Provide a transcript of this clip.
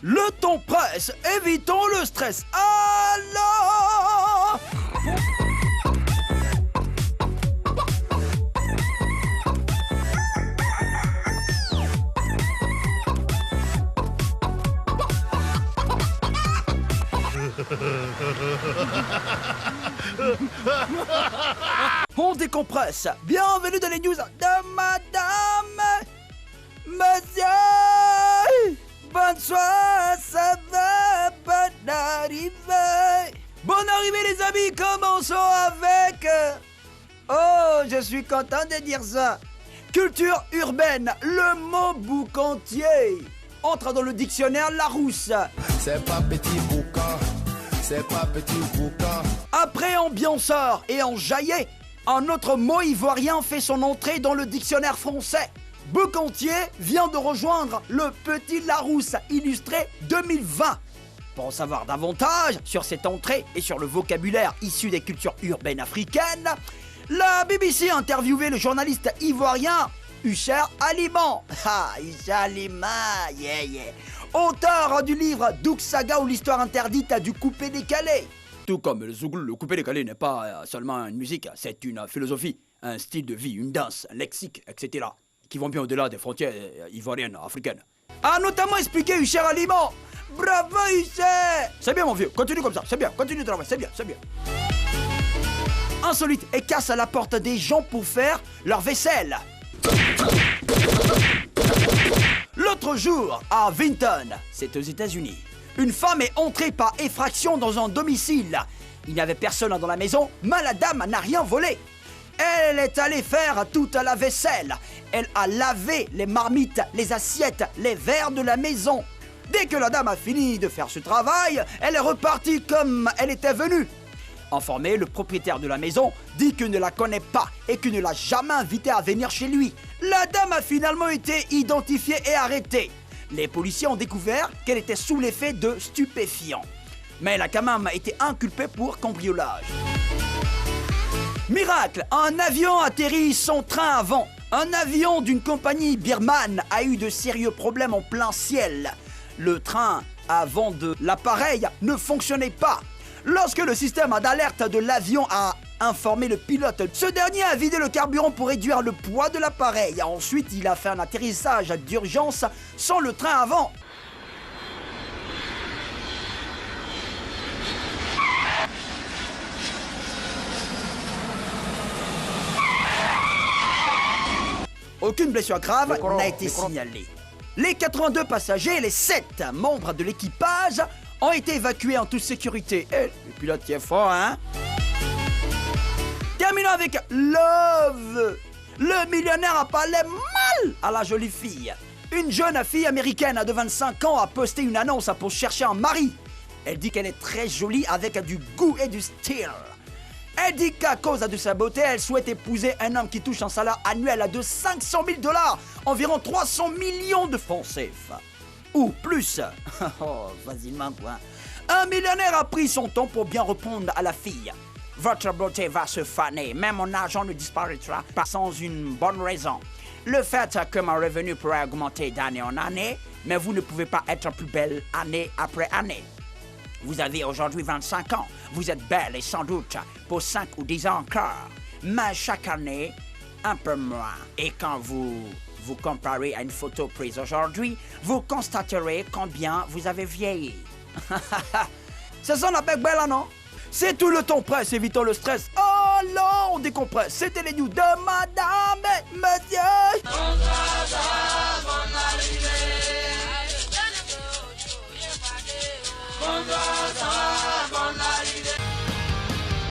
Le ton presse, évitons le stress. Alors on décompresse. Bienvenue dans les news de Madame, Monsieur. Bonsoir, ça va, bonne arrivée. Bonne arrivée les amis, commençons avec... Oh, je suis content de dire ça. Culture urbaine, le mot boucantier entre dans le dictionnaire Larousse. C'est pas petit boucan, c'est pas petit boucan. Après ambianceur et enjaillé, un autre mot ivoirien fait son entrée dans le dictionnaire français. Boucantier vient de rejoindre le Petit Larousse illustré 2020. Pour en savoir davantage sur cette entrée et sur le vocabulaire issu des cultures urbaines africaines, la BBC a interviewé le journaliste ivoirien Usher Aliman. Ah, Usher Aliman, yeah yeah. Auteur du livre Douk Saga ou l'histoire interdite du coupé-décalé. Tout comme le zouglou, le coupé-décalé n'est pas seulement une musique, c'est une philosophie, un style de vie, une danse, un lexique, etc. qui vont bien au-delà des frontières ivoiriennes, africaines. A notamment expliqué Usher Aliman. Bravo Usher. C'est bien mon vieux, continue comme ça, c'est bien, continue de travailler, c'est bien, c'est bien. Insolite et casse à la porte des gens pour faire leur vaisselle. L'autre jour, à Vinton, c'est aux États-Unis, une femme est entrée par effraction dans un domicile. Il n'y avait personne dans la maison, mais la dame n'a rien volé. Elle est allée faire toute la vaisselle. Elle a lavé les marmites, les assiettes, les verres de la maison. Dès que la dame a fini de faire ce travail, elle est repartie comme elle était venue. Informé, le propriétaire de la maison dit qu'il ne la connaît pas et qu'il ne l'a jamais invitée à venir chez lui. La dame a finalement été identifiée et arrêtée. Les policiers ont découvert qu'elle était sous l'effet de stupéfiants. Mais elle a quand même été inculpée pour cambriolage. Miracle, un avion atterrit sans train avant. Un avion d'une compagnie birmane a eu de sérieux problèmes en plein ciel. Le train avant de l'appareil ne fonctionnait pas. Lorsque le système d'alerte de l'avion a informé le pilote, ce dernier a vidé le carburant pour réduire le poids de l'appareil. Ensuite, il a fait un atterrissage d'urgence sans le train avant. Aucune blessure grave n'a été signalée. Les 82 passagers et les 7 membres de l'équipage ont été évacués en toute sécurité. Et le pilote qui est fort, hein? Terminons avec Love. Le millionnaire a parlé mal à la jolie fille. Une jeune fille américaine de 25 ans a posté une annonce pour chercher un mari. Elle dit qu'elle est très jolie avec du goût et du style. Elle dit qu'à cause de sa beauté, elle souhaite épouser un homme qui touche un salaire annuel de 500 000 $, environ 300 millions de francs CFA. Ou plus. Oh, facilement quoi. Un millionnaire a pris son temps pour bien répondre à la fille. Votre beauté va se faner, même mon argent ne disparaîtra pas sans une bonne raison. Le fait que mon revenu pourrait augmenter d'année en année, mais vous ne pouvez pas être plus belle année après année. Vous avez aujourd'hui 25 ans, vous êtes belle et sans doute pour 5 ou 10 ans encore, mais chaque année, un peu moins. Et quand vous comparez à une photo prise aujourd'hui, vous constaterez combien vous avez vieilli. C'est ça, on appelle belle, non? C'est tout le temps presse, évitons le stress. Oh non, on décompresse. C'était les news de Madame et Monsieur.